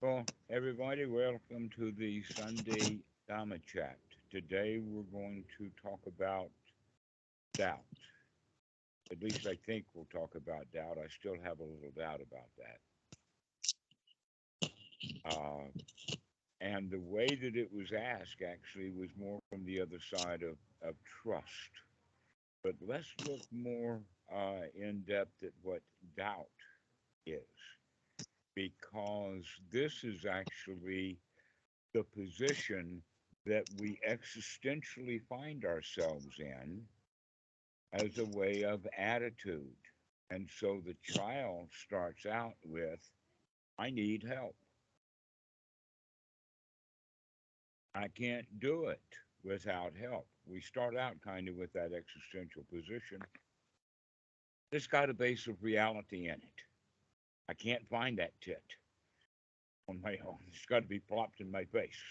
Well, everybody, welcome to the Sunday Dhamma chat. Today we're going to talk about doubt. At least I think we'll talk about doubt. I still have a little doubt about that. And the way that it was asked actually was more from the other side of trust. But let's look more in depth at what doubt is, because this is actually the position that we existentially find ourselves in as a way of attitude. And so the child starts out with, I need help. I can't do it without help. We start out kind of with that existential position. It's got a base of reality in it. I can't find that tit on my own. It's got to be plopped in my face.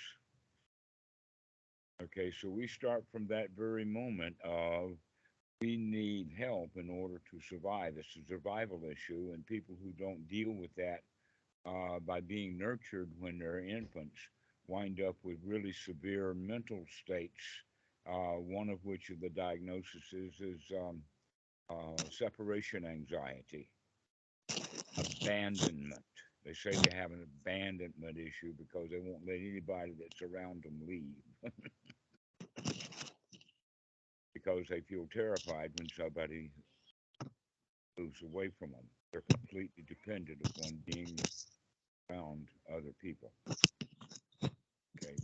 Okay, so we start from that very moment of we need help in order to survive. It's a survival issue, and people who don't deal with that by being nurtured when they're infants wind up with really severe mental states. One of which of the diagnoses is separation anxiety, abandonment. They say they have an abandonment issue because they won't let anybody that's around them leave because they feel terrified when somebody moves away from them. They're completely dependent upon being around other people. Okay.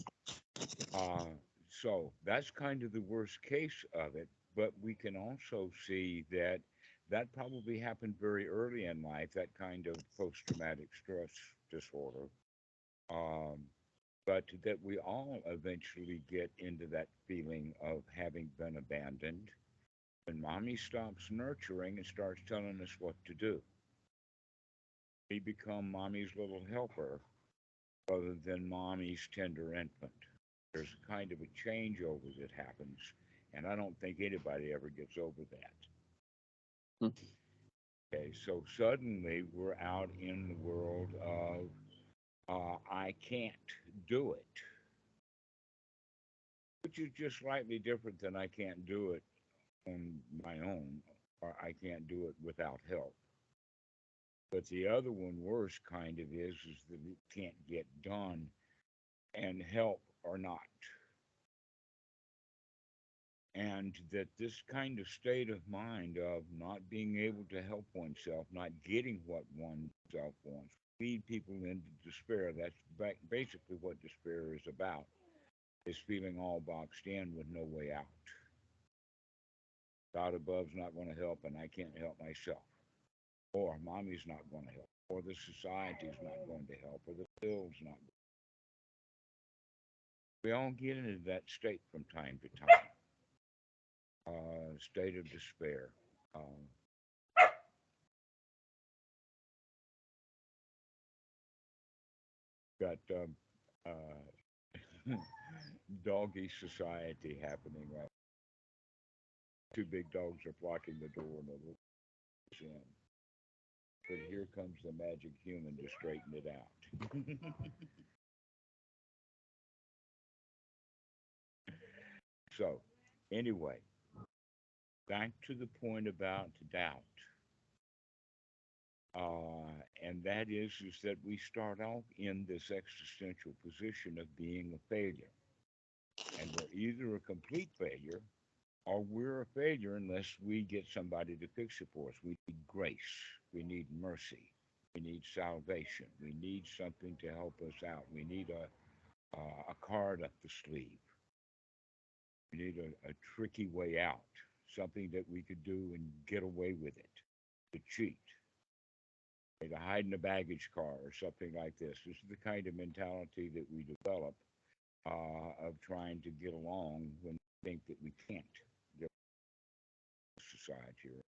Uh, so that's kind of the worst case of it, but we can also see that that probably happened very early in life, that kind of post traumatic stress disorder. Um, but that we all eventually get into that feeling of having been abandoned when mommy stops nurturing and starts telling us what to do. We become mommy's little helper rather than mommy's tender infant. There's a kind of a changeover that happens, and I don't think anybody ever gets over that. Hmm. Okay, so suddenly we're out in the world of I can't do it, which is just slightly different than I can't do it on my own, or I can't do it without help. But the other one, worse kind of is that it can't get done, and help or not. And that this kind of state of mind of not being able to help oneself, not getting what oneself wants, lead people into despair. That's basically what despair is about, is feeling all boxed in with no way out. God above's not going to help, and I can't help myself. Or mommy's not going to help, or the society's not going to help, or the bill's not. We all get into that state from time to time, state of despair. Um, got doggy society happening right. Two big dogs are blocking the door and the little in. But here comes the magic human to straighten it out. So, anyway, back to the point about doubt. And that is that we start off in this existential position of being a failure. And we're either a complete failure or we're a failure unless we get somebody to fix it for us. We need grace. We need mercy. We need salvation. We need something to help us out. We need a card up the sleeve. We need a tricky way out, something that we could do and get away with it, to cheat, to hide in a baggage car or something like this. This is the kind of mentality that we develop of trying to get along when we think that we can't get society.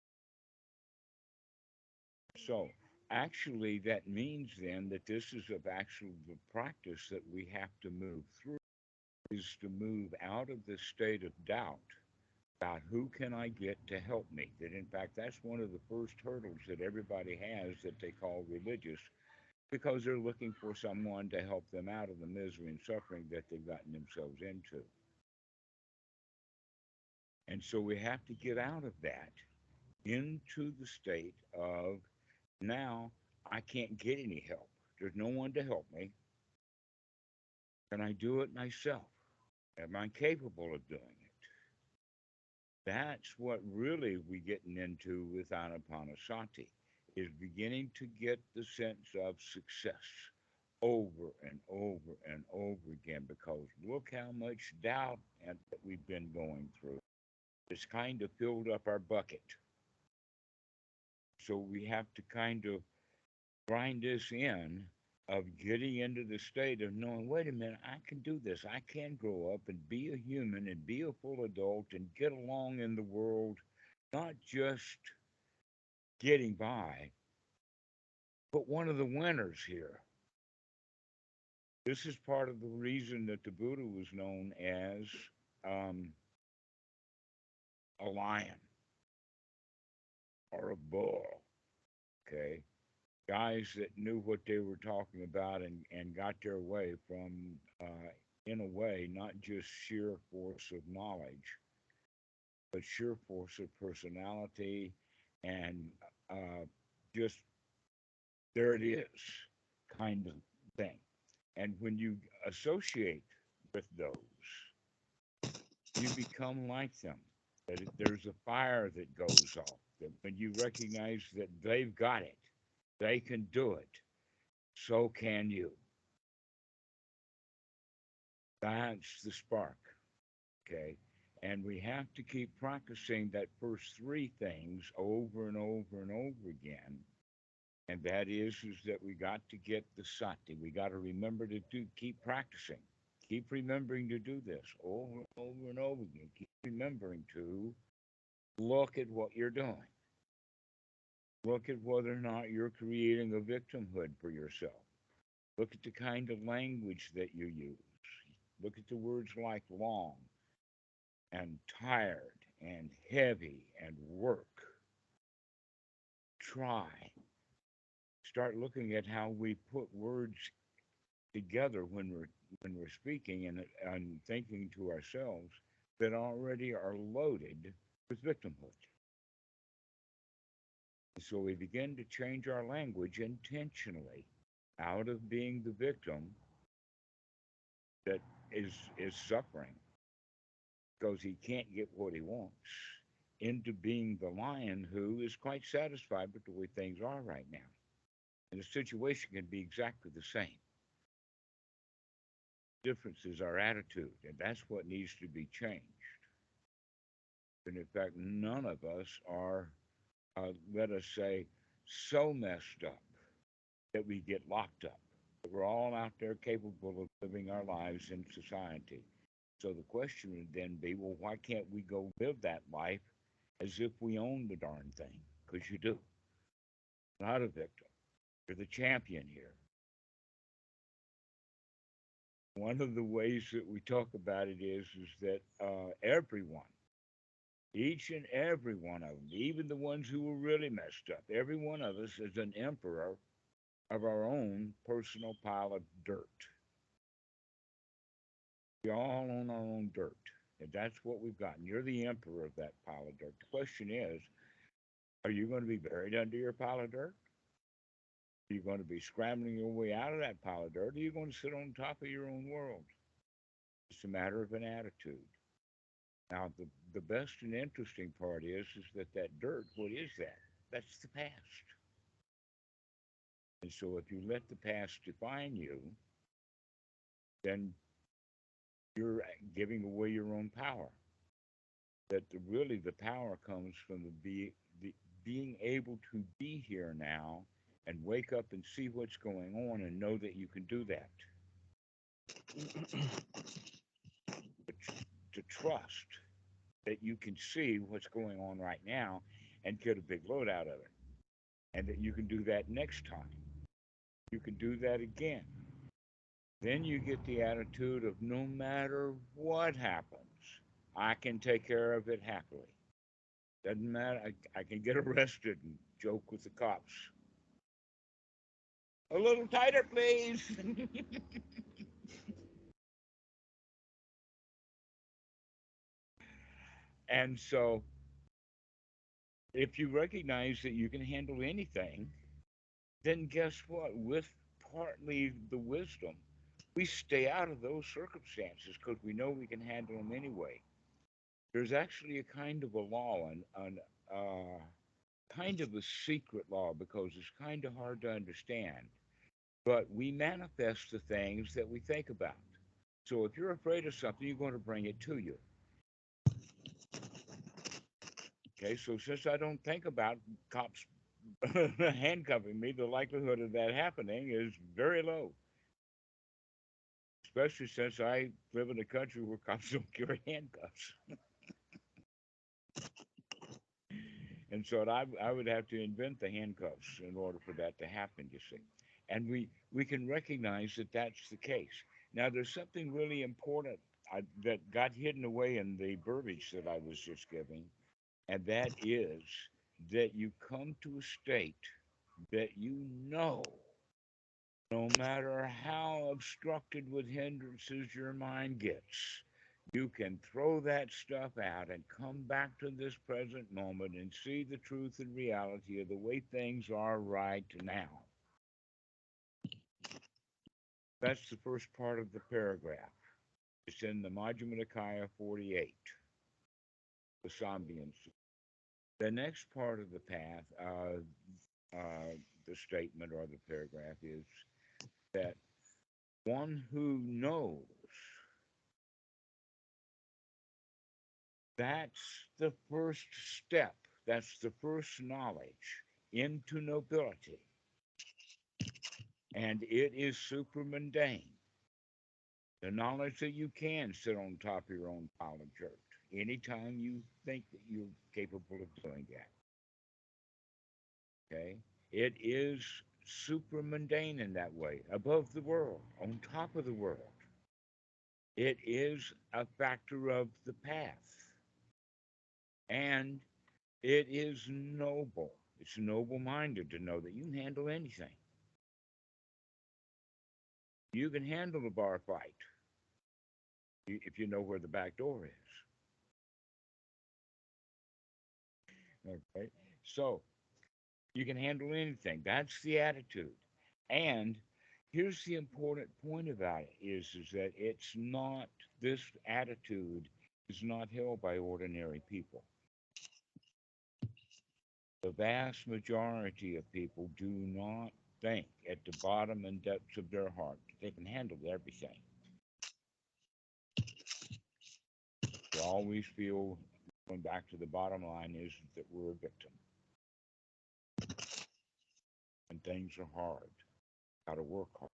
So actually, that means then that this is of actual the practice that we have to move through is to move out of this state of doubt about who can I get to help me. That in fact, that's one of the first hurdles that everybody has that they call religious, because they're looking for someone to help them out of the misery and suffering that they've gotten themselves into. And so we have to get out of that into the state of now I can't get any help. There's no one to help me. Can I do it myself? Am I capable of doing it? That's what really we're getting into with Anapanasati, is beginning to get the sense of success over and over and over again, because look how much doubt that we've been going through. It's kind of filled up our bucket. So we have to kind of grind this in of getting into the state of knowing, wait a minute, I can do this. I can grow up and be a human and be a full adult and get along in the world, not just getting by, but one of the winners here. This is part of the reason that the Buddha was known as um, a lion or a bull. Okay. Guys that knew what they were talking about and got their way from, in a way, not just sheer force of knowledge, but sheer force of personality and just there it is kind of thing. And when you associate with those, you become like them. That there's a fire that goes off. That when you recognize that they've got it, they can do it, so can you. That's the spark, okay? And we have to keep practicing that first three things over and over and over again. And that is that we got to get the sati. We got to remember to keep practicing. Keep remembering to do this over and over and over again. Keep remembering to look at what you're doing. Look at whether or not you're creating a victimhood for yourself. Look at the kind of language that you use. Look at the words like long and tired and heavy and work. Try. Start looking at how we put words together when we're speaking and thinking to ourselves that already are loaded with victimhood. So we begin to change our language intentionally out of being the victim that is suffering because he can't get what he wants into being the lion who is quite satisfied with the way things are right now. And the situation can be exactly the same. Difference is our attitude, and that's what needs to be changed. And in fact, none of us are, let us say, so messed up that we get locked up. We're all out there capable of living our lives in society. So the question would then be, well, why can't we go live that life as if we own the darn thing? Because you do. Not a victim. You're the champion here. One of the ways that we talk about it is that everyone, each and every one of them, even the ones who were really messed up, every one of us is an emperor of our own personal pile of dirt. We all own our own dirt. And that's what we've gotten. You're the emperor of that pile of dirt. The question is, are you going to be buried under your pile of dirt? Are you going to be scrambling your way out of that pile of dirt? Or are you going to sit on top of your own world? It's a matter of an attitude. Now, the best and interesting part is that dirt, what is that? That's the past. And so if you let the past define you, then you're giving away your own power. That really the power comes from the being able to be here now and wake up and see what's going on and know that you can do that. To trust that you can see what's going on right now and get a big load out of it. And that you can do that next time. You can do that again. Then you get the attitude of no matter what happens, I can take care of it happily. Doesn't matter. I can get arrested and joke with the cops. A little tighter, please. And so, if you recognize that you can handle anything, then guess what? With partly the wisdom, we stay out of those circumstances because we know we can handle them anyway. There's actually a kind of a law, kind of a secret law because it's kind of hard to understand. But we manifest the things that we think about. So if you're afraid of something, you're going to bring it to you. Okay, so since I don't think about cops handcuffing me, the likelihood of that happening is very low. Especially since I live in a country where cops don't carry handcuffs. And so I would have to invent the handcuffs in order for that to happen, you see. And we can recognize that that's the case. Now, there's something really important that got hidden away in the verbiage that I was just giving, and that is that you come to a state that you know, no matter how obstructed with hindrances your mind gets, you can throw that stuff out and come back to this present moment and see the truth and reality of the way things are right now. That's the first part of the paragraph. It's in the Majjhima Nikaya 48, the Sambhians. The next part of the path, the statement or the paragraph is that one who knows, that's the first step, that's the first knowledge into nobility. And it is super mundane. The knowledge that you can sit on top of your own pile of dirt anytime you think that you're capable of doing that. Okay? It is super mundane in that way, above the world, on top of the world. It is a factor of the path. And it is noble. It's noble minded to know that you can handle anything. You can handle a bar fight if you know where the back door is. Okay? So you can handle anything. That's the attitude. And here's the important point about it is that it's not, this attitude is not held by ordinary people. The vast majority of people do not think at the bottom and depths of their heart that they can handle everything. They always feel, going back to the bottom line, is that we're a victim. And things are hard. Got to work hard.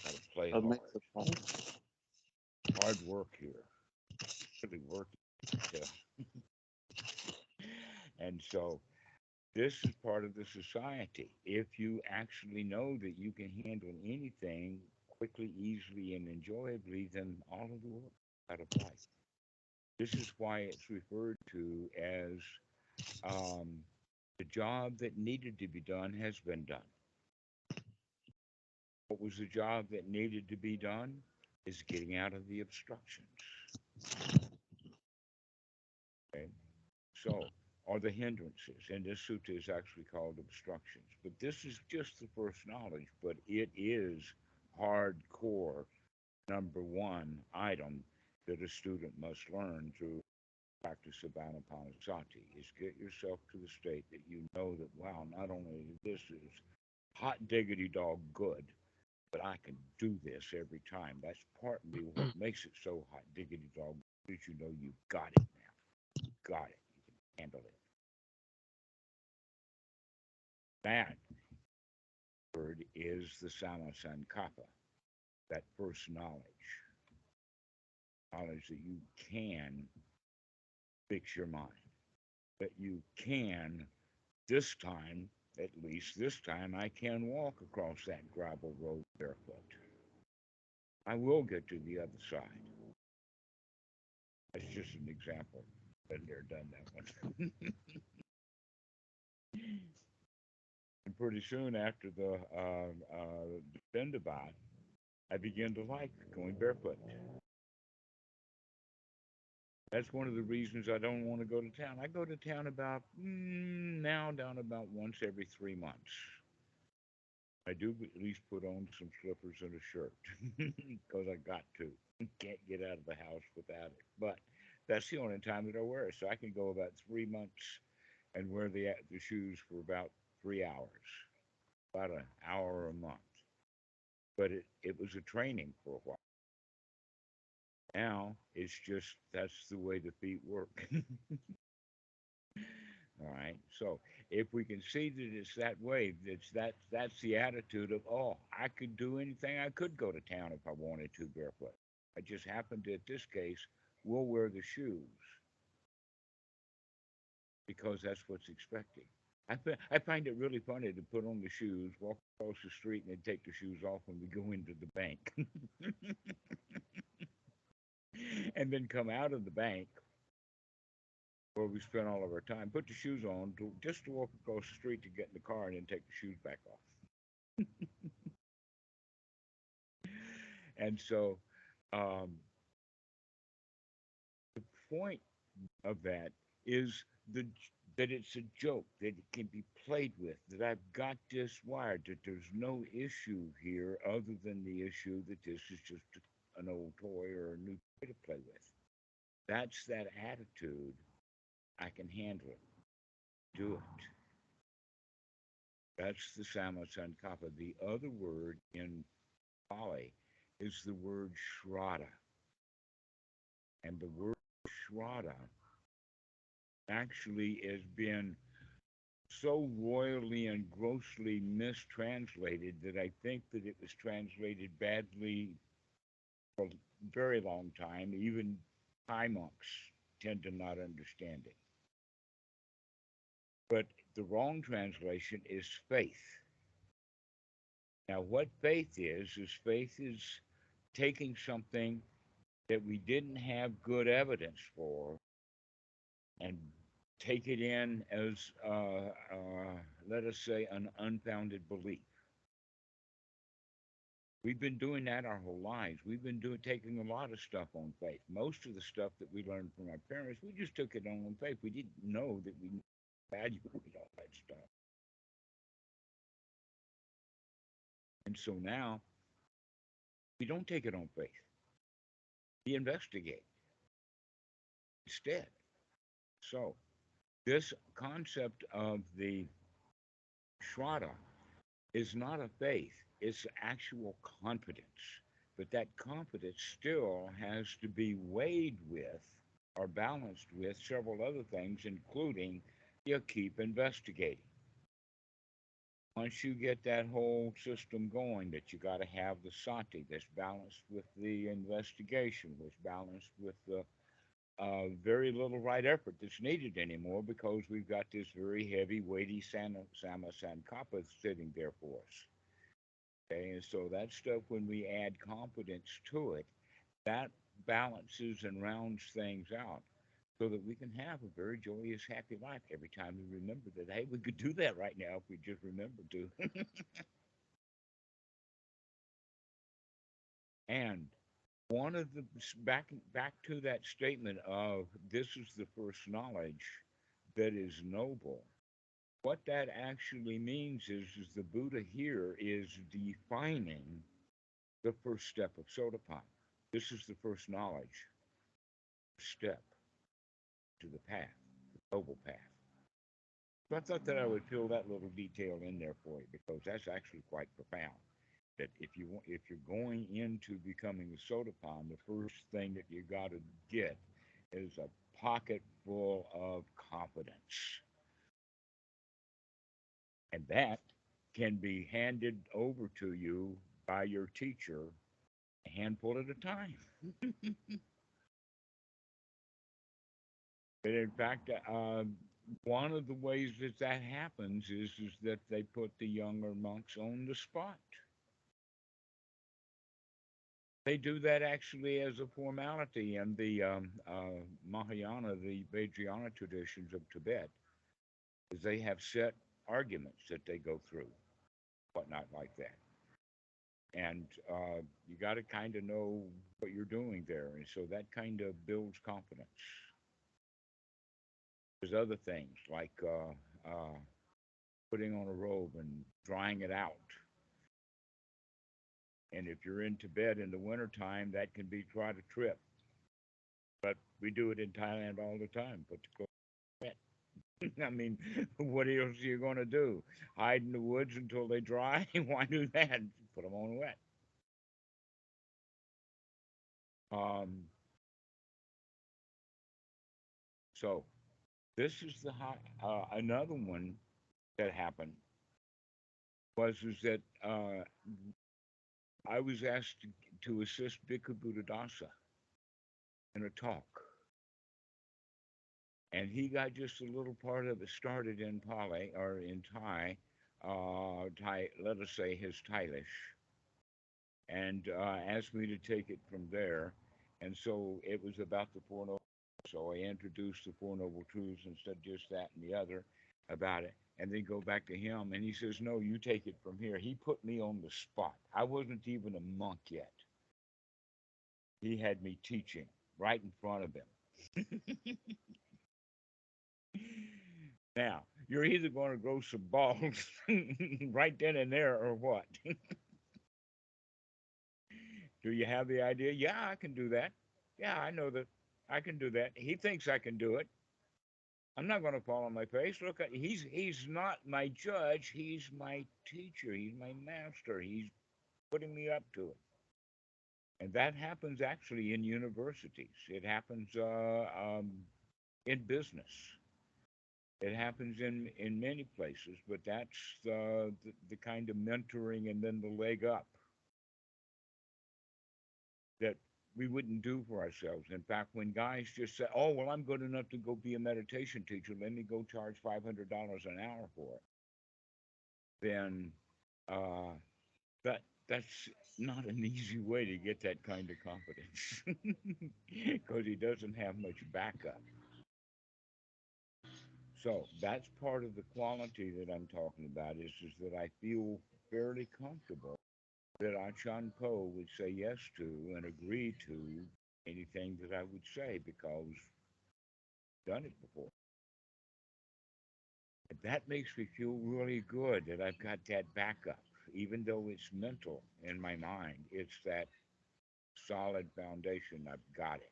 Got to play hard. Hard work here. Really work. Yeah. And so this is part of the society. If you actually know that you can handle anything quickly, easily, and enjoyably, then all of the work out of life. This is why it's referred to as the job that needed to be done has been done. What was the job that needed to be done is getting out of the obstructions. Okay? So, or the hindrances, and this sutta is actually called obstructions. But this is just the first knowledge, but it is hardcore number one item that a student must learn through practice of anapanasati is get yourself to the state that you know that, wow, not only this is hot diggity dog good, but I can do this every time. That's partly what makes it so hot diggity dog good, is you know you've got it now. You've got it. You can handle it. That word is the sammā sankappa, that first knowledge. Knowledge that you can fix your mind. That you can, this time, at least this time, I can walk across that gravel road barefoot. I will get to the other side. That's just an example. Been there, done that one. And pretty soon after the Bendabat, I began to like going barefoot. That's one of the reasons I don't want to go to town. I go to town about now down about once every 3 months. I do at least put on some slippers and a shirt because I got to. Can't get out of the house without it. But that's the only time that I wear it. So I can go about 3 months and wear the shoes for about 3 hours, about an hour a month. But it was a training for a while. Now it's just that's the way the feet work. All right. So if we can see that it's that way, that's the attitude of, oh, I could do anything. I could go to town if I wanted to barefoot. I just happened to, in this case, we'll wear the shoes because that's what's expected. I find it really funny to put on the shoes, walk across the street, and then take the shoes off when we go into the bank, and then come out of the bank where we spend all of our time, put the shoes on just to walk across the street to get in the car and then take the shoes back off. And so um, the point of that is the that it's a joke, that it can be played with, that I've got this wired, that there's no issue here other than the issue that this is just an old toy or a new toy to play with. That's that attitude. I can handle it. Do it. That's the sammā sankappa. The other word in Pali is the word shraddha. And the word shraddha actually has been so royally and grossly mistranslated that I think that it was translated badly for a very long time. Even Thai monks tend to not understand it. But the wrong translation is faith. Now, what faith is taking something that we didn't have good evidence for and take it in as, let us say, an unfounded belief. We've been doing that our whole lives. We've been taking a lot of stuff on faith. Most of the stuff that we learned from our parents, we just took it on faith. We didn't know that we valued all that stuff. And so now we don't take it on faith. We investigate instead. So this concept of the shraddha is not a faith, it's actual confidence. But that confidence still has to be weighed with or balanced with several other things, including you keep investigating. Once you get that whole system going, that you got to have the sati that's balanced with the investigation, which balanced with the very little right effort that's needed anymore because we've got this very heavy, weighty sammā sankappa sitting there for us. Okay, and so that stuff, when we add confidence to it, that balances and rounds things out so that we can have a very joyous, happy life every time we remember that, hey, we could do that right now if we just remember to. And one of the back to that statement of this is the first knowledge that is noble. What that actually means is the Buddha here is defining the first step of Sotapanna. This is the first knowledge step to the path, the noble path. So I thought that I would fill that little detail in there for you because that's actually quite profound. That if you're going into becoming a Sotapanna, the first thing that you got to get is a pocket full of confidence, and that can be handed over to you by your teacher a handful at a time. But in fact, one of the ways that that happens is that they put the younger monks on the spot. They do that actually as a formality in the Mahayana, the Vajrayana traditions of Tibet, is they have set arguments that they go through, whatnot like that. And you got to kind of know what you're doing there, and so that kind of builds confidence. There's other things like putting on a robe and drying it out. And if you're in Tibet in the wintertime, that can be quite a trip. But we do it in Thailand all the time. Put the clothes wet. I mean, what else are you going to do? Hide in the woods until they dry? Why do that? Put them on wet. Um, so this is another one that happened was is that I was asked to assist Bhikkhu Buddhadasa in a talk. And he got just a little part of it started in Pali or in Thai, let us say his Thailish, and asked me to take it from there. And so it was about the Four Noble. So I introduced the Four Noble Truths instead of just that and the other about it. And then go back to him. And he says, no, you take it from here. He put me on the spot. I wasn't even a monk yet. He had me teaching right in front of him. Now, you're either going to grow some balls right then and there or what? Do you have the idea? Yeah, I can do that. Yeah, I know that I can do that. He thinks I can do it. I'm not going to fall on my face. Look, he's not my judge. He's my teacher. He's my master. He's putting me up to it. And that happens actually in universities. It happens in business. It happens in many places, but that's the kind of mentoring and then the leg up that we wouldn't do for ourselves. In fact, when guys just say, "Oh, well, I'm good enough to go be a meditation teacher. Let me go charge $500 an hour for it," then uh, that's not an easy way to get that kind of confidence because he doesn't have much backup. So that's part of the quality that I'm talking about is that I feel fairly comfortable that Achan Po would say yes to and agree to anything that I would say because I've done it before. And that makes me feel really good that I've got that backup. Even though it's mental in my mind, it's that solid foundation. I've got it.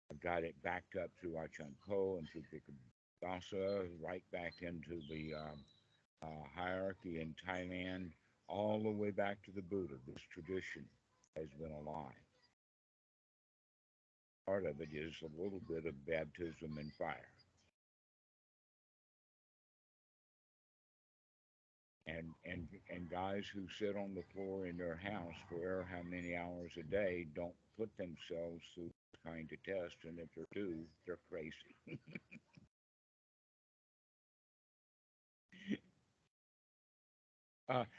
I've got it backed up through Achan Po and through Dasa, right back into the hierarchy in Thailand, all the way back to the Buddha. This tradition has been alive. Part of it is a little bit of baptism in fire. And guys who sit on the floor in their house for how many hours a day don't put themselves through this kind of test, and if they do, they're crazy.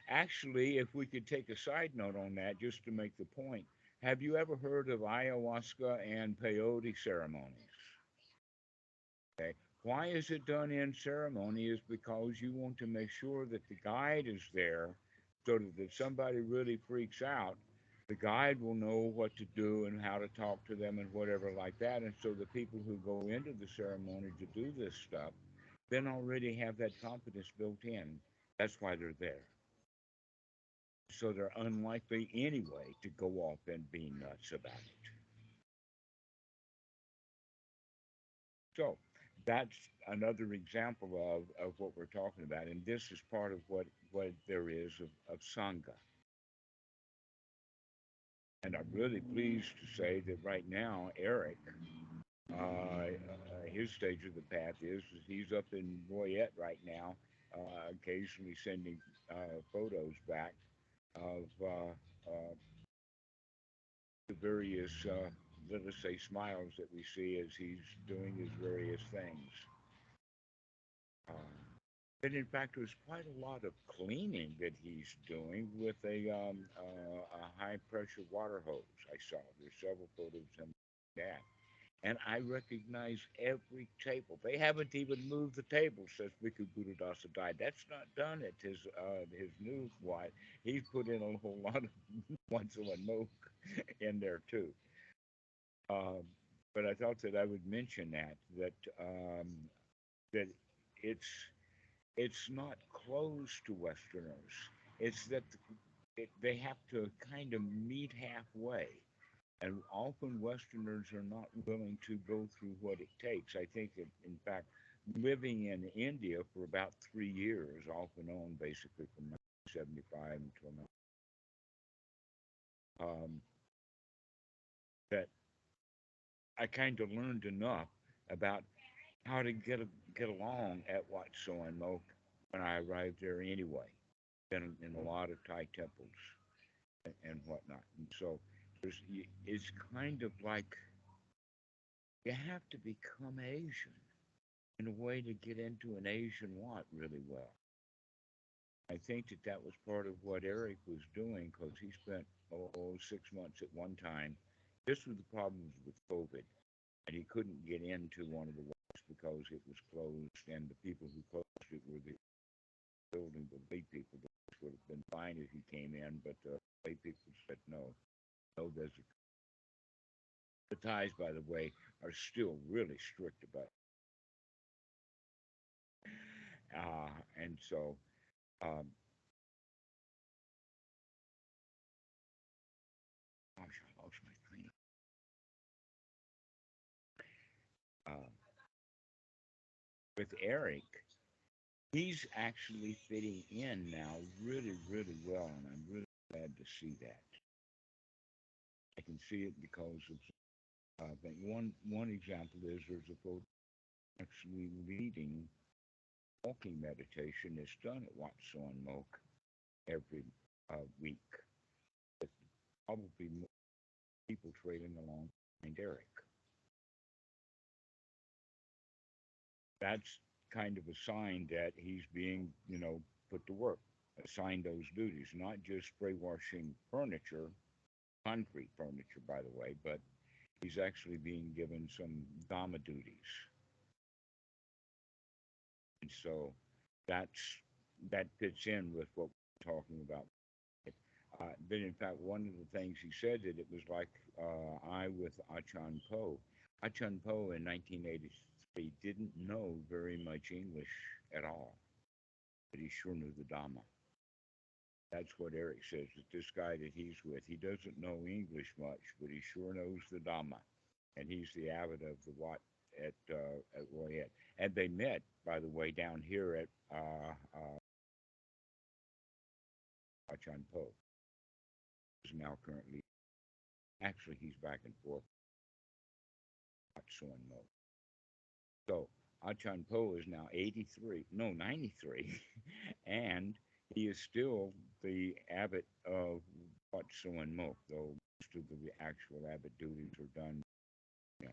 Actually, if we could take a side note on that, just to make the point, have you ever heard of ayahuasca and peyote ceremonies? Okay. Why is it done in ceremony is because you want to make sure that the guide is there so that if somebody really freaks out, the guide will know what to do and how to talk to them and whatever like that. And so the people who go into the ceremony to do this stuff then already have that confidence built in. That's why they're there. So they're unlikely anyway to go off and be nuts about it. So that's another example of what we're talking about. And this is part of what there is of Sangha. And I'm really pleased to say that right now, Erik, his stage of the path is he's up in Royette right now, occasionally sending photos back of the various, let us say, smiles that we see as he's doing his various things. Uh, but in fact, there's quite a lot of cleaning that he's doing with a high pressure water hose. I saw there's several photos of that. and I recognize every table. They haven't even moved the table since Bhikkhu Buddhadasa died. That's not done it. His new wife, he's put in a whole lot of Watsu and Moke in there too. Um, but I thought that I would mention that it's it's not closed to Westerners. It's that they have to kind of meet halfway. And often Westerners are not willing to go through what it takes. I think that, in fact, living in India for about 3 years, off and on, basically from 1975 until now, um, that I kind of learned enough about how to get along at Wat Soen Mok when I arrived there anyway. Been in a lot of Thai temples and whatnot, and so it's kind of like you have to become Asian in a way to get into an Asian Wat really well. I think that that was part of what Erik was doing because he spent 6 months at one time. This was the problems with COVID, and he couldn't get into one of the Wats because it was closed, and the people who closed it were the building, the lay people. This would have been fine if he came in, but the lay people said no. No, the Thais, by the way, are still really strict about it. And so, um, gosh, I lost my train. Uh, with Erik, he's actually fitting in now really, really well, and I'm really glad to see that. I can see it because of I think one example is there's a photo actually leading walking meditation is done at Wat Son Mok every week. With probably more people trailing along behind Erik. That's kind of a sign that he's being, put to work, assigned those duties, not just spray washing furniture, concrete furniture, by the way, but he's actually being given some Dhamma duties. And so that's that fits in with what we're talking about. But in fact, one of the things he said that it was like I with Achan Po. Achan Po in 1983 didn't know very much English at all, but he sure knew the Dhamma. That's what Erik says. That this guy that he's with, he doesn't know English much, but he sure knows the Dhamma, and he's the abbot of the Wat at Royet. And they met, by the way, down here at Achan Po. Is now currently actually he's back and forth at Suan Mo. So Achan Po is now 83, no 93, and he is still the abbot of Wat Suan Mo, though most of the actual abbot duties are done. You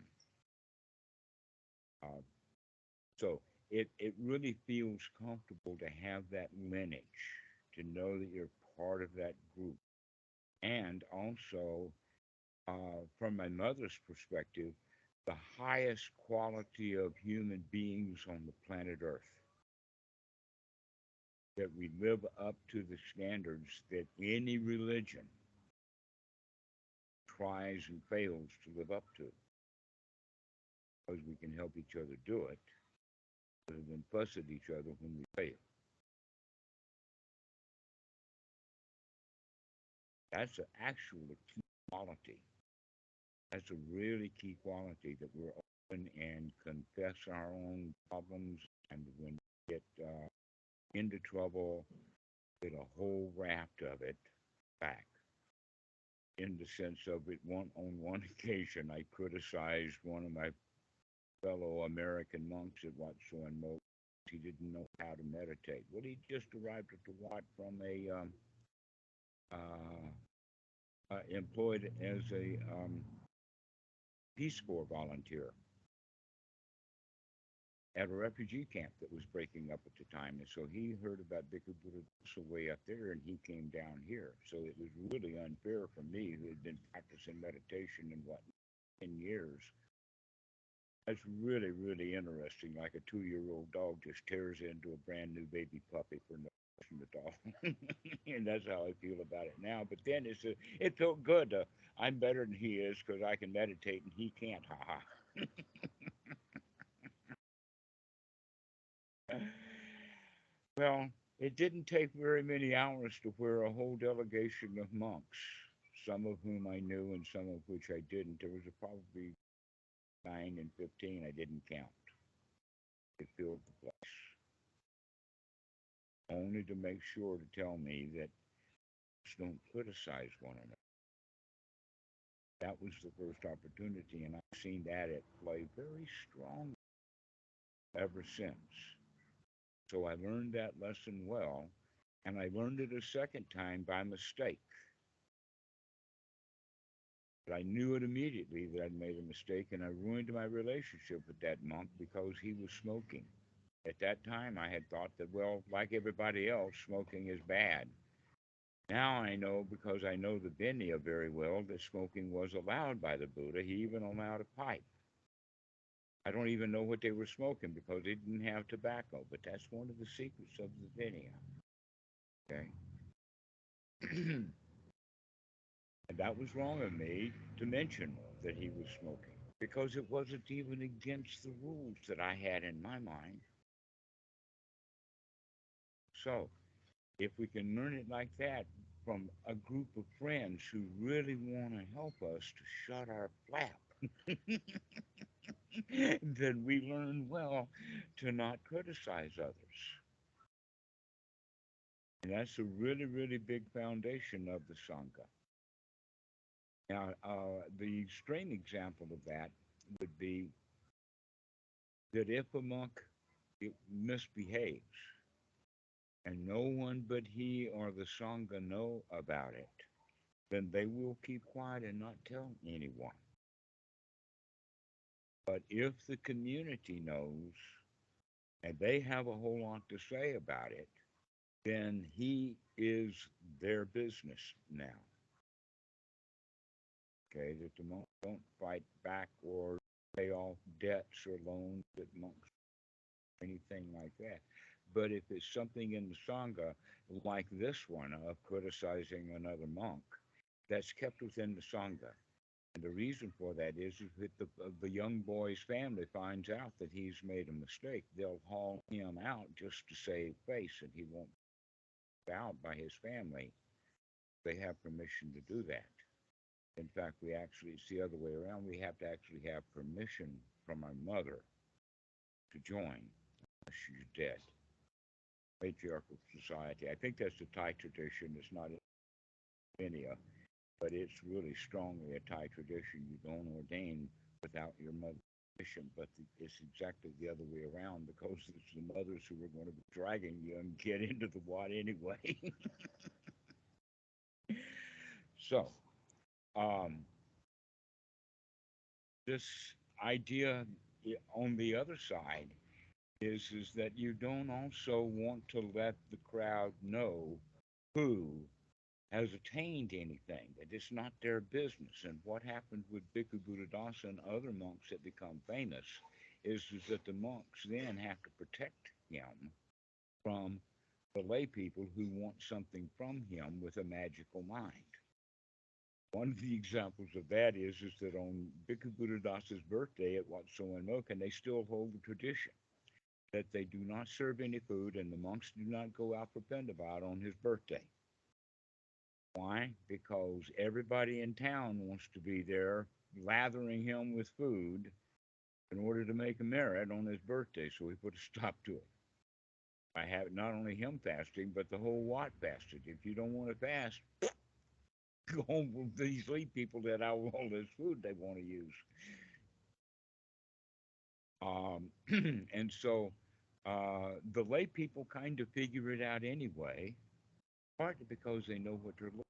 know. uh, so it really feels comfortable to have that lineage, to know that you're part of that group, and also from my mother's perspective, the highest quality of human beings on the planet Earth. That we live up to the standards that any religion tries and fails to live up to, because we can help each other do it rather than fuss at each other when we fail. That's actually a key quality. That's a really key quality that we're open and confess our own problems, and when we get into trouble, get a whole raft of it back. In the sense of it, on one occasion, I criticized one of my fellow American monks at Wat Suan Mo. He didn't know how to meditate. Well, he just arrived at the Wat from a employed as a Peace Corps volunteer at a refugee camp that was breaking up at the time. And so he heard about Bhikkhu Buddha way up there and he came down here. So it was really unfair for me, who had been practicing meditation in what, 10 years, That's really, really interesting. Like a 2-year-old dog just tears into a brand new baby puppy for no reason at all. And that's how I feel about it now. But then it felt good. I'm better than he is because I can meditate and he can't. Ha ha. Well, it didn't take very many hours to where a whole delegation of monks, some of whom I knew and some of which I didn't, there was probably 9 and 15 I didn't count. It filled the place, only to make sure to tell me that don't criticize one another. That was the first opportunity, and I've seen that at play very strong ever since. So I learned that lesson well, and I learned it a second time by mistake. But I knew it immediately that I'd made a mistake, and I ruined my relationship with that monk because he was smoking. At that time, I had thought that, well, like everybody else, smoking is bad. Now I know, because I know the Vinaya very well, that smoking was allowed by the Buddha. He even allowed a pipe. I don't even know what they were smoking because they didn't have tobacco, but that's one of the secrets of the Vinaya. Okay? And that was wrong of me to mention that he was smoking because it wasn't even against the rules that I had in my mind. So, if we can learn it like that from a group of friends who really want to help us to shut our flap, then we learn well to not criticize others. And that's a really, really big foundation of the Sangha. Now, the extreme example of that would be that if a monk misbehaves and no one but he or the Sangha know about it, then they will keep quiet and not tell anyone. But if the community knows and they have a whole lot to say about it, then he is their business now. Okay, that the monks don't fight back or pay off debts or loans that monks, anything like that. But if it's something in the Sangha, like this one of criticizing another monk, that's kept within the Sangha. And the reason for that is that the young boy's family finds out that he's made a mistake. They'll haul him out just to save face, and he won't be out by his family. They have permission to do that. In fact, it's the other way around. We have to actually have permission from our mother to join unless she's dead. Patriarchal society. I think that's a Thai tradition. It's not in India, but it's really strongly a Thai tradition. You don't ordain without your mother's permission, but it's exactly the other way around because it's the mothers who are going to be dragging you and get into the Wat anyway. So, um, this idea on the other side is that you don't also want to let the crowd know who has attained anything, that it's not their business. And what happened with Bhikkhu Buddhadasa and other monks that become famous is that the monks then have to protect him from the lay people who want something from him with a magical mind. One of the examples of that is that on Bhikkhu Buddhadasa's birthday at Wat Suan Mokkh, and they still hold the tradition that they do not serve any food and the monks do not go out for Pendavat on his birthday. Why? Because everybody in town wants to be there lathering him with food in order to make a merit on his birthday. So we put a stop to it. I have not only him fasting, but the whole Wat fasted. If you don't want to fast, go home with these lead people that have all this food they want to use. And so the lay people kind of figure it out anyway, partly because they know what they're looking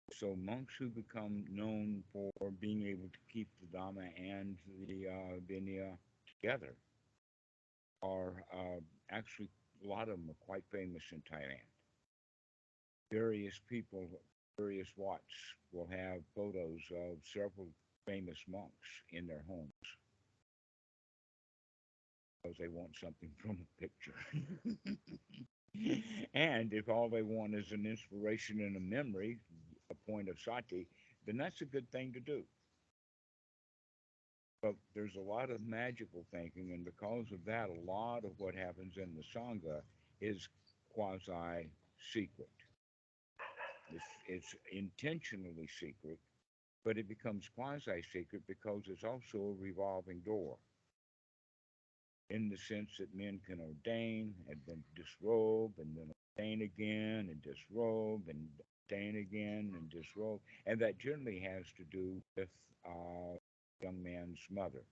for. So monks who become known for being able to keep the Dhamma and the Vinaya together are actually, a lot of them are quite famous in Thailand. Various people, various Wats will have photos of several famous monks in their homes because they want something from a picture. And if all they want is an inspiration and a memory, a point of sati, then that's a good thing to do. But there's a lot of magical thinking, and because of that, a lot of what happens in the Sangha is quasi secret. It's intentionally secret, but it becomes quasi secret because it's also a revolving door in the sense that men can ordain and then disrobe and then ordain again and disrobe and ordain again and disrobe. And that generally has to do with young man's mother.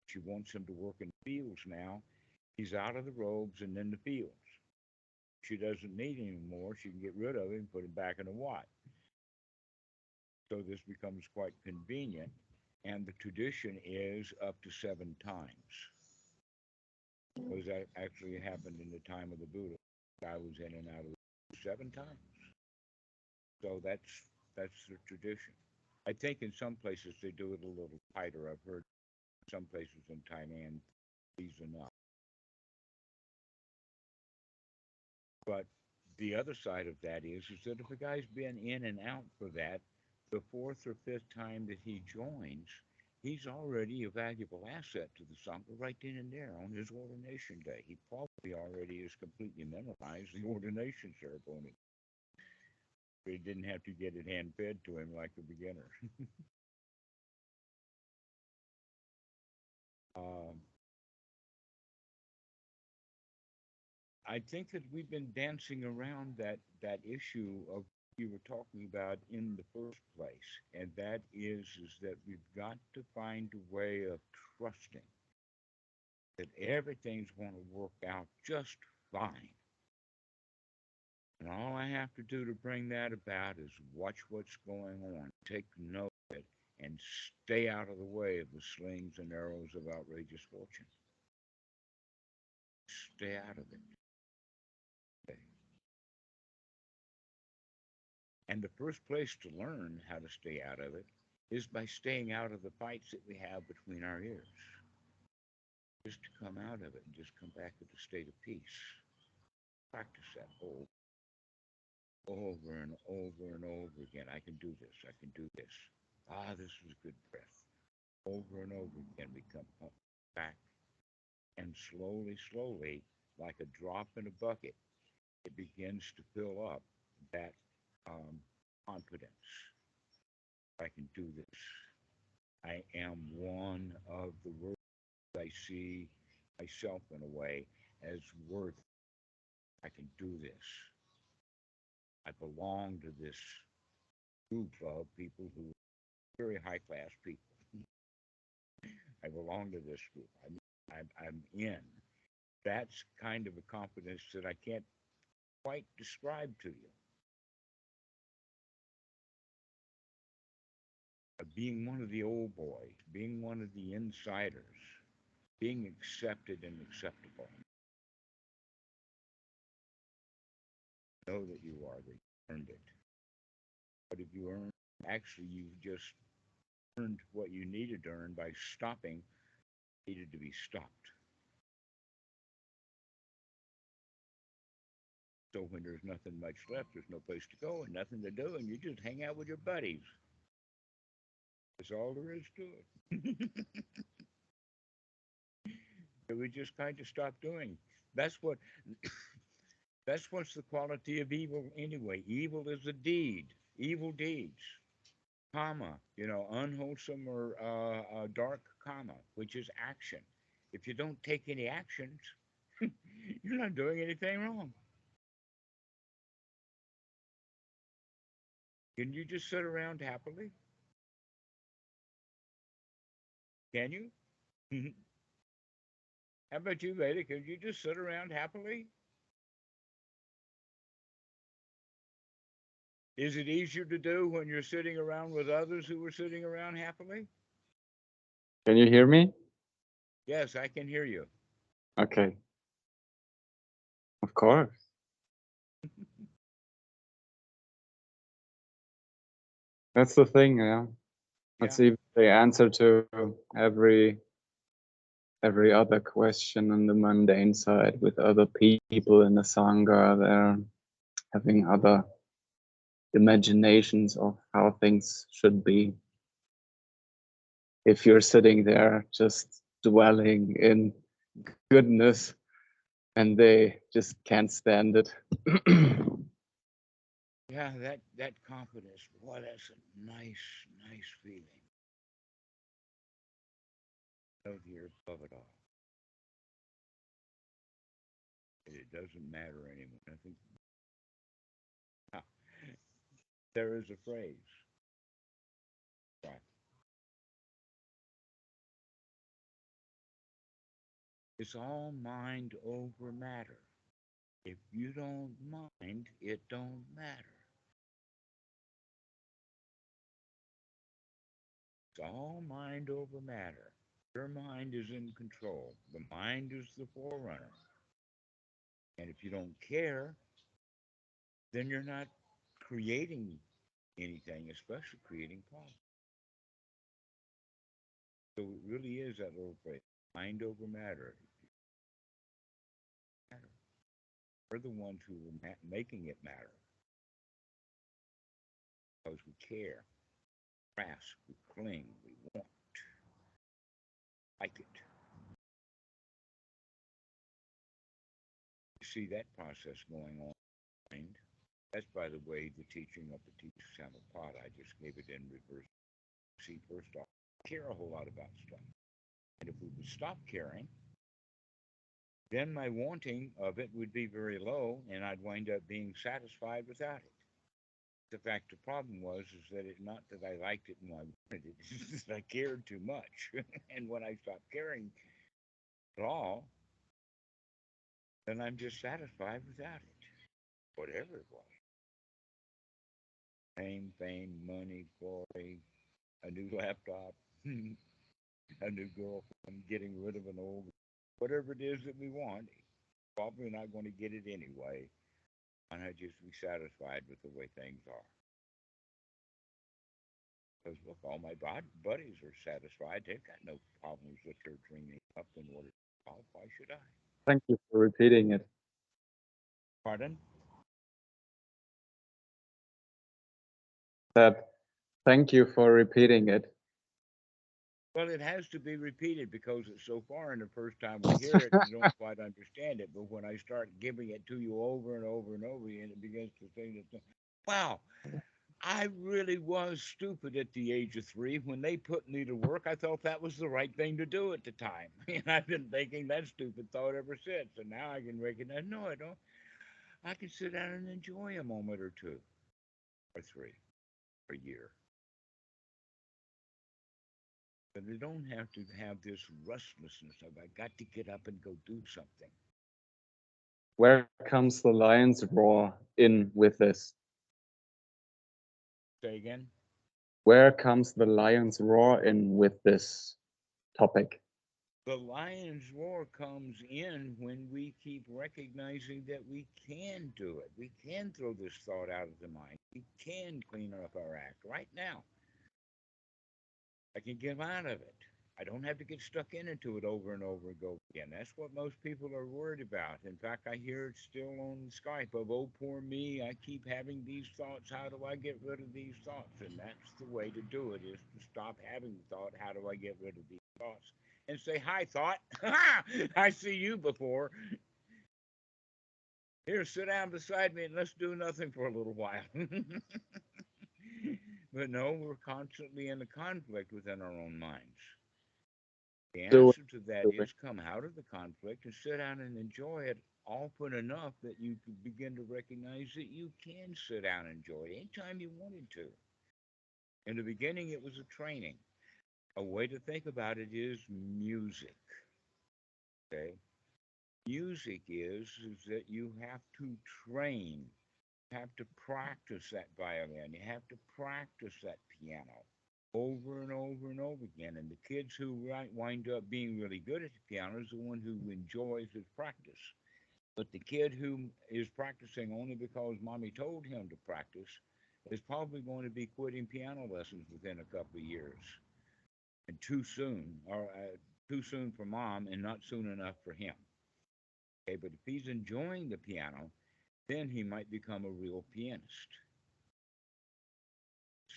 She wants him to work in the fields now. He's out of the robes and in the fields. She doesn't need him anymore. She can get rid of him and put him back in a wat. So this becomes quite convenient. And the tradition is up to 7 times. Because that actually happened in the time of the Buddha. I was in and out of the 7 times. So that's the tradition. I think in some places they do it a little tighter. I've heard some places in Thailand, these enough. But the other side of that is that if a guy's been in and out for that, the 4th or 5th time that he joins, he's already a valuable asset to the Sangha right then and there on his ordination day. He probably already has completely memorized the ordination ceremony. He didn't have to get it hand-fed to him like a beginner. I think that we've been dancing around that issue of you were talking about in the first place, and that is that we've got to find a way of trusting that everything's going to work out just fine. And all I have to do to bring that about is watch what's going on, take note of it, and stay out of the way of the slings and arrows of outrageous fortune. Stay out of it. Okay. And the first place to learn how to stay out of it is by staying out of the fights that we have between our ears. Just to come out of it and just come back to the state of peace. Practice that over and over and over again. I can do this. I can do this. This is a good breath. Over and over again, we come back. And slowly, slowly, like a drop in a bucket, it begins to fill up that confidence. I can do this. I am one of the world. I see myself in a way as worth. I can do this. I belong to this group of people who are very high class people. I belong to this group. I'm in. That's kind of a confidence that I can't quite describe to you. Being one of the old boys, being one of the insiders, being accepted and acceptable. Know that you are, that you earned it. But if you earn, actually, you just earned what you needed to earn by stopping, needed to be stopped. So when there's nothing much left, there's no place to go and nothing to do, and you just hang out with your buddies. That's all there is to it. So we just kind of stop doing. That's what's the quality of evil anyway. Evil is a deed, evil deeds. Karma, unwholesome or dark karma, which is action. If you don't take any actions, you're not doing anything wrong. Can you just sit around happily? Can you? How about you, Veda? Can you just sit around happily? Is it easier to do when you're sitting around with others who are sitting around happily? Can you hear me? Yes, I can hear you. Okay. Of course. That's the thing, yeah. That's Yeah. even the answer to every other question on the mundane side with other people in the Sangha. They're having other imaginations of how things should be. If you're sitting there just dwelling in goodness and they just can't stand it. Yeah, that confidence, boy, that's a nice feeling. Know that you're above it all. It doesn't matter anymore. I think there is a phrase, right? It's all mind over matter. If you don't mind, it don't matter. It's all mind over matter. Your mind is in control. The mind is the forerunner. And if you don't care, then you're not creating anything, especially creating problems. So it really is that little phrase, mind over matter. We're the ones who are making it matter because we care, grasp, we cling, we want, like it. You see that process going on. Mind. That's, by the way, the teaching of the teacher sammā. I just gave it in reverse. See, first off, care a whole lot about stuff. And if we would stop caring, then my wanting of it would be very low and I'd wind up being satisfied without it. The fact, the problem was is that it not that I liked it and I wanted it, it's just that I cared too much. And when I stopped caring at all, then I'm just satisfied without it, whatever it was. Fame, money, glory, a new laptop, a new girlfriend, getting rid of an old, whatever it is that we want, probably not going to get it anyway. And I just be satisfied with the way things are. Because look, all my buddies are satisfied. They've got no problems that they're dreaming up in order to solve. Why should I? Thank you for repeating it. Pardon? That. Thank you for repeating it. Well, it has to be repeated because it's so foreign the first time we hear it, you don't quite understand it. But when I start giving it to you over and over and over again, it begins to think that, wow, I really was stupid at the age of 3. When they put me to work, I thought that was the right thing to do at the time. And I've been thinking that stupid thought ever since. And now I can recognize, no, I don't. I can sit down and enjoy a moment or 2 or 3 a year. But they don't have to have this restlessness of, I got to get up and go do something. Where comes the lion's roar in with this? Say again? Where comes the lion's roar in with this topic? The lion's roar comes in when we keep recognizing that we can do it. We can throw this thought out of the mind. We can clean up our act right now. I can get out of it. I don't have to get stuck into it over and over and go again. That's what most people are worried about. In fact, I hear it still on Skype of, oh, poor me, I keep having these thoughts. How do I get rid of these thoughts? And that's the way to do it, is to stop having the thought, how do I get rid of these thoughts? And say, hi, thought. I see you before. Here, sit down beside me and let's do nothing for a little while. But no, we're constantly in a conflict within our own minds. The answer to that is come out of the conflict and sit down and enjoy it often enough that you can begin to recognize that you can sit down and enjoy it anytime you wanted to. In the beginning, it was a training. A way to think about it is music. Okay? Music is that you have to train. You have to practice that violin. You have to practice that piano over and over and over again. And the kids who wind up being really good at the piano is the one who enjoys his practice. But the kid who is practicing only because mommy told him to practice is probably going to be quitting piano lessons within a couple of years. and too soon, or too soon for mom and not soon enough for him. Okay, but if he's enjoying the piano, then he might become a real pianist.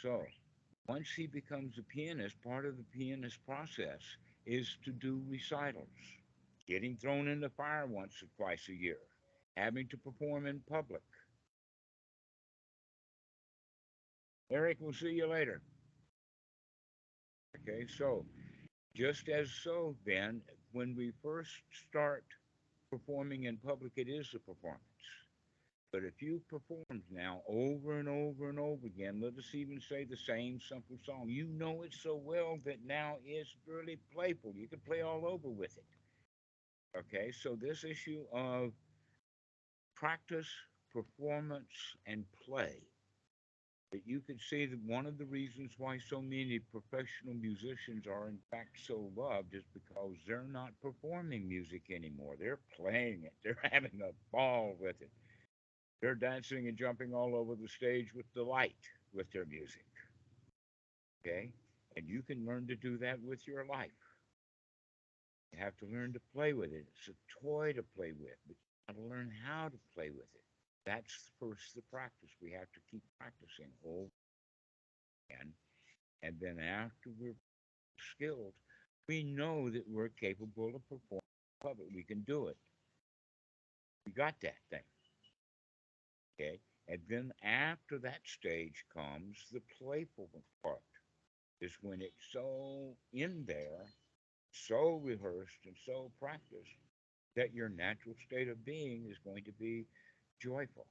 So once he becomes a pianist, part of the pianist process is to do recitals, getting thrown in the fire once or twice a year, having to perform in public. Eric, we'll see you later. Okay, so just as so, then, when we first start performing in public, it is a performance. But if you've performed now over and over and over again, let us even say the same simple song, you know it so well that now it's really playful. You can play all over with it. Okay, so this issue of practice, performance, and play, that you could see that one of the reasons why so many professional musicians are in fact so loved is because they're not performing music anymore. They're playing it. They're having a ball with it. They're dancing and jumping all over the stage with delight with their music. Okay? And you can learn to do that with your life. You have to learn to play with it. It's a toy to play with, but you got to learn how to play with it. That's first the practice. We have to keep practicing over again. And then after we're skilled, we know that we're capable of performing in public. We can do it. We got that thing. Okay? And then after that stage comes the playful part, is when it's so in there, so rehearsed and so practiced that your natural state of being is going to be joyful.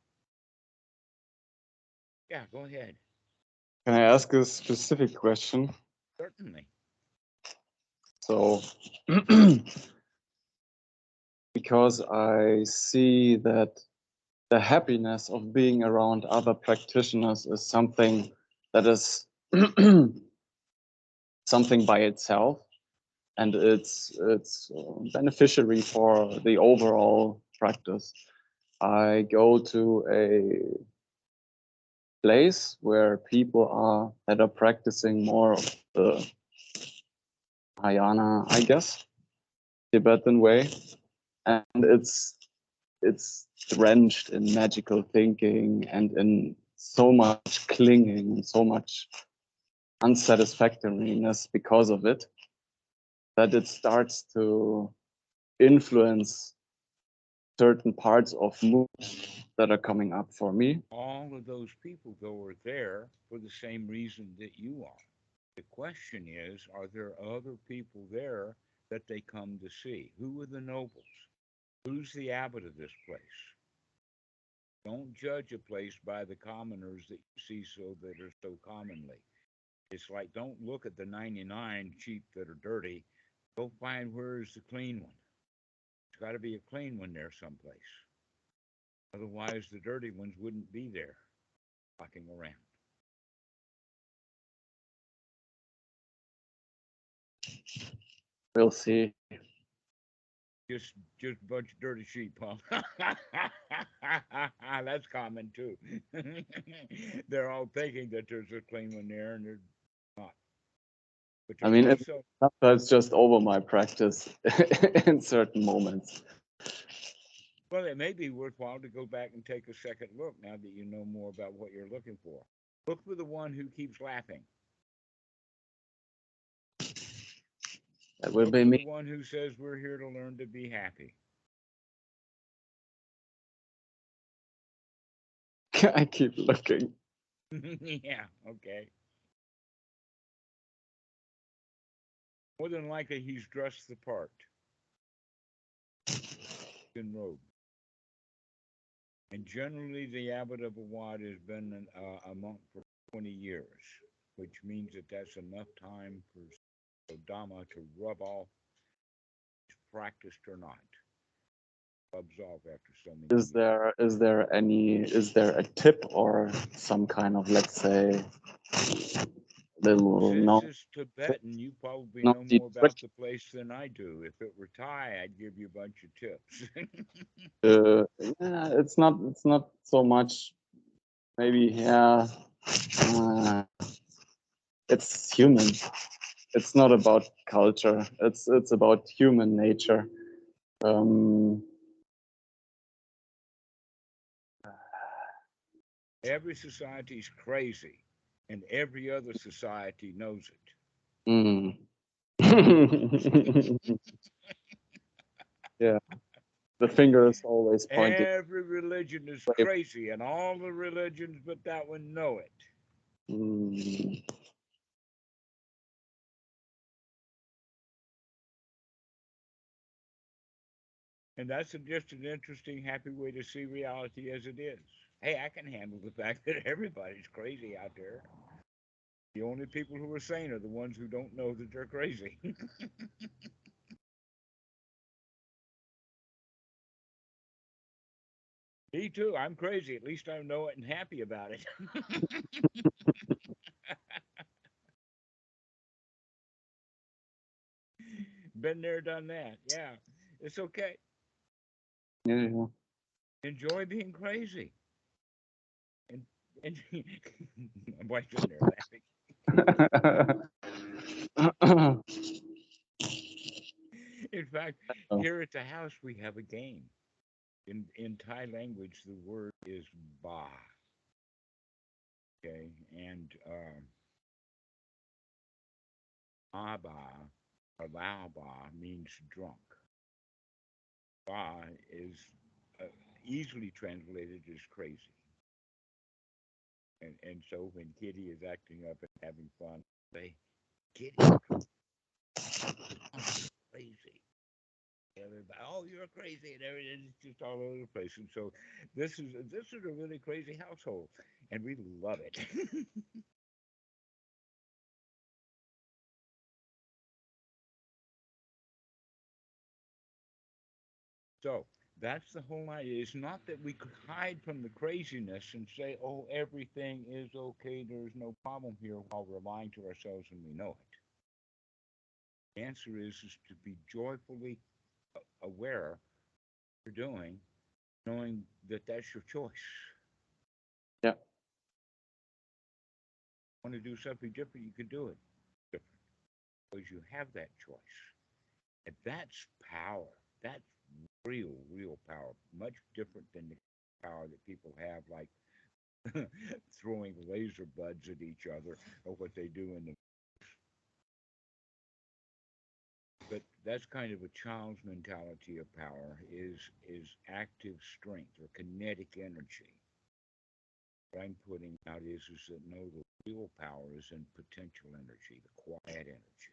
Yeah, go ahead. Can I ask a specific question? Certainly. So, because I see that the happiness of being around other practitioners is something that is something by itself, and it's beneficiary for the overall practice. I go to a place where people are that are practicing more of the Mahayana, I guess, Tibetan way, and it's drenched in magical thinking and in so much clinging and so much unsatisfactoriness because of it, that it starts to influence certain parts of mood that are coming up for me. All of those people, though, are there for the same reason that you are. The question is, are there other people there that they come to see? Who are the nobles? Who's the abbot of this place? Don't judge a place by the commoners that you see so that are so commonly. It's like don't look at the 99 sheep that are dirty. Go find where's the clean one. There's got to be a clean one there someplace. Otherwise, the dirty ones wouldn't be there, walking around. We'll see. Just a bunch of dirty sheep, huh? That's common too. They're all thinking that there's a clean one there, and they're not. But I there's mean, also sometimes just over my practice in certain moments. well, it may be worthwhile to go back and take a second look now that you know more about what you're looking for. Look for the one who keeps laughing. That will Look be for me. the one who says we're here to learn to be happy. I keep looking. Yeah, okay. More than likely, he's dressed the part in robe. And generally, the abbot of a wat has been a monk for 20 years, which means that that's enough time for Dhamma to rub off, practiced or not. Rubs off after so many years. Is there a tip or some kind of, let's say, little Since it's Tibetan, you probably know more about the place than I do. If it were Thai, I'd give you a bunch of tips. yeah, it's not so much. Maybe yeah, it's human. it's not about culture. It's about human nature. Every society is crazy, and every other society knows it. Mm. Yeah, the finger is always pointing. Every religion is crazy, and all the religions but that one know it. Mm. And that's just an interesting, happy way to see reality as it is. Hey, I can handle the fact that everybody's crazy out there. The only people who are sane are the ones who don't know that they're crazy. Me too. I'm crazy. At least I know it and happy about it. Been there, done that. Yeah, it's okay. Yeah, yeah. Enjoy being crazy. And and my wife's in there laughing. In fact, here at the house we have a game. In Thai language, the word is ba. Okay, and aba or lao ba means drunk. Ba is uh, easily translated as crazy. And so when Kitty is acting up and having fun, say, Kitty, oh, crazy. Everybody, oh, you're crazy, and everything. It's just all over the place. And so this is a really crazy household, and we love it. So that's the whole idea. It's not that we could hide from the craziness and say, oh, everything is okay, there's no problem here, while we're lying to ourselves and we know it. The answer is to be joyfully aware of what you're doing, knowing that that's your choice. Yeah. Want to do something different, you can do it different because you have that choice. And that's power. That's real power. Much different than the power that people have, like throwing laser buds at each other or what they do in the. But that's kind of a child's mentality of power is active strength or kinetic energy. What I'm putting out is that no, the real power is in potential energy, the quiet energy.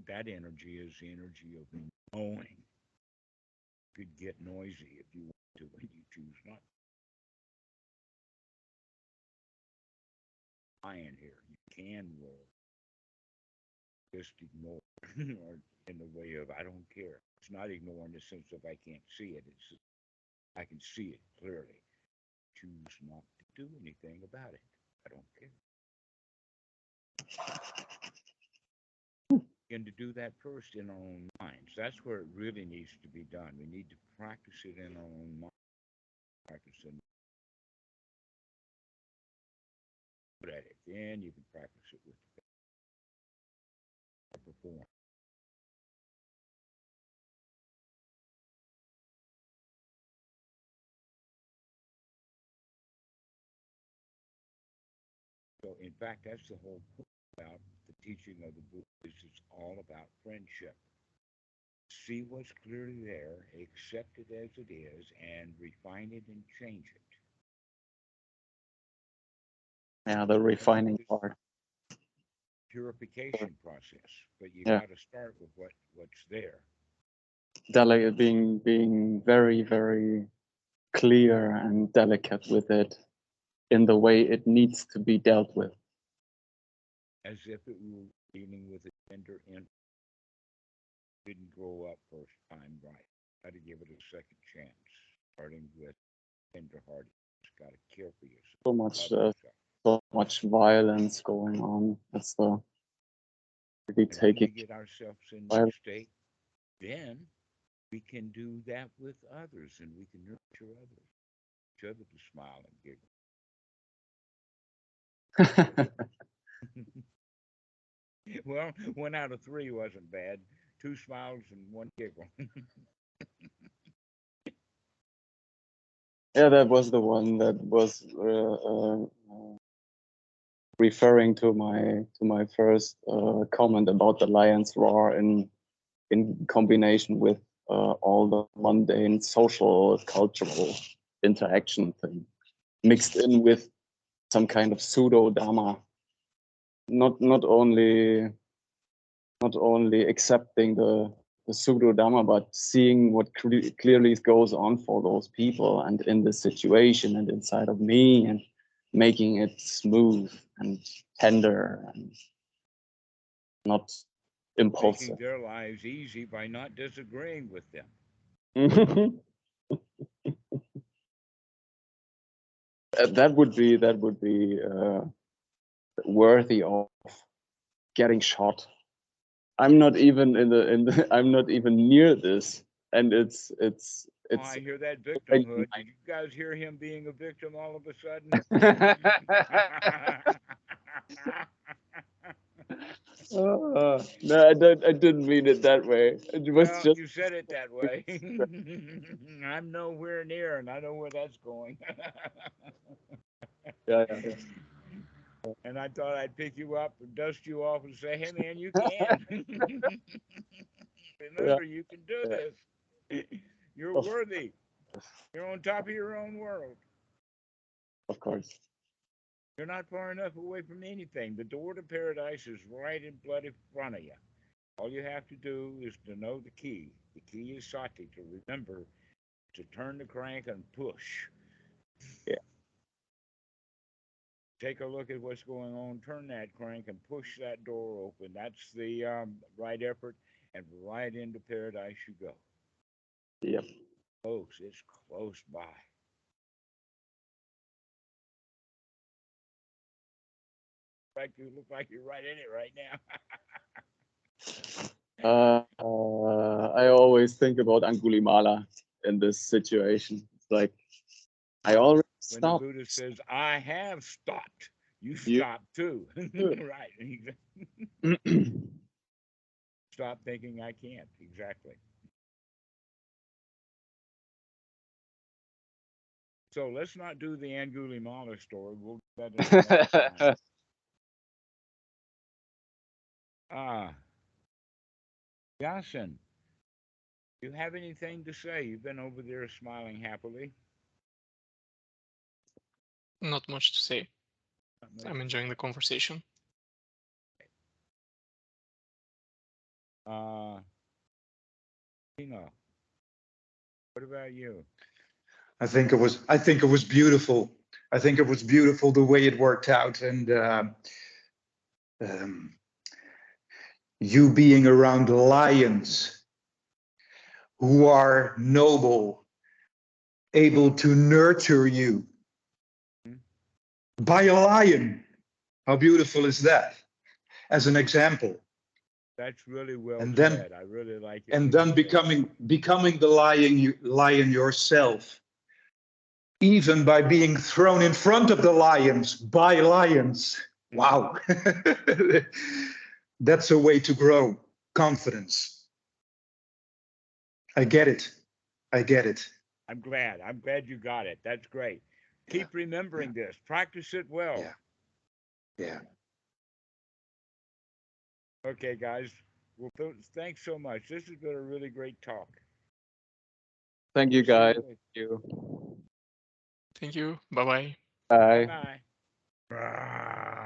That energy is the energy of knowing. You could get noisy if you want to, when you choose not. I in here, you can roll, just ignore, or in the way of I don't care. It's not ignoring the sense of I can't see it. It's I can see it clearly. Choose not to do anything about it. I don't care. And to do that first in our own minds. That's where it really needs to be done. We need to practice it in our own mind. Practice it. Good at it. Then you can practice it with the perform. So, in fact, that's the whole point about the teaching of the Buddha. It's all about friendship. See what's clearly there, accept it as it is, and refine it and change it. Yeah, the refining part. Purification process, but you Yeah. got to start with what's there. Being very, very clear and delicate with it in the way it needs to be dealt with. As if it were dealing with a tender infant. Didn't grow up first time right. Got to give it a second chance. Starting with tenderhearted. Got to care for yourself. So much violence going on. It's really And when we taking. get ourselves in that state, then we can do that with others, and we can nurture others. Each other to smile and giggle. Well, 1 out of 3 wasn't bad. 2 smiles and 1 giggle. Yeah, that was the one that was referring to my first comment about the lion's roar in combination with all the mundane social cultural interaction thing mixed in with some kind of pseudo Dhamma. Not only accepting the pseudo Dhamma, but seeing what clearly goes on for those people and in the situation and inside of me, and making it smooth and tender and not impulsive. Making their lives easy by not disagreeing with them. That would be worthy of getting shot. I'm not even I'm not even near this, and it's. Oh, I hear that victimhood. Did you guys hear him being a victim all of a sudden? No, I didn't mean it that way. It was Well, just. you said it that way. I'm nowhere near, and I know where that's going. Yeah. And I thought I'd pick you up and dust you off and say, "Hey, man, you can. Remember, you can do this. You're worthy. You're on top of your own world. Of course. You're not far enough away from anything. The door to paradise is right in bloody front of you. All you have to do is to know the key. The key is sati, to remember to turn the crank and push. Yeah. Take a look at what's going on, turn that crank and push that door open. That's the right effort, and right into paradise you go. Yep. Close, it's close by. Like you look like you're right in it right now. I always think about Angulimala in this situation. It's like, I already stopped. When the Buddha says, I have stopped, you stop too. Right. Stop thinking I can't. Exactly. So let's not do the Angulimala story. We'll do that another time. Yasin, do you have anything to say? You've been over there smiling happily. Not much to say. I'm enjoying the conversation. Tina, what about you? I think it was beautiful. I think it was beautiful the way it worked out, and you being around lions who are noble, able to nurture you by a lion. How beautiful is that? As an example. That's really well and said. I really like it. And then becoming the lion yourself, even by being thrown in front of the lions by lions. Wow. That's a way to grow confidence. I get it. I'm glad you got it. That's great. Keep remembering this. Practice it well. Yeah. Okay, guys. Well, thanks so much. This has been a really great talk. Thank you, guys. Thank you. Thank you. Bye-bye. Bye. Bye-bye.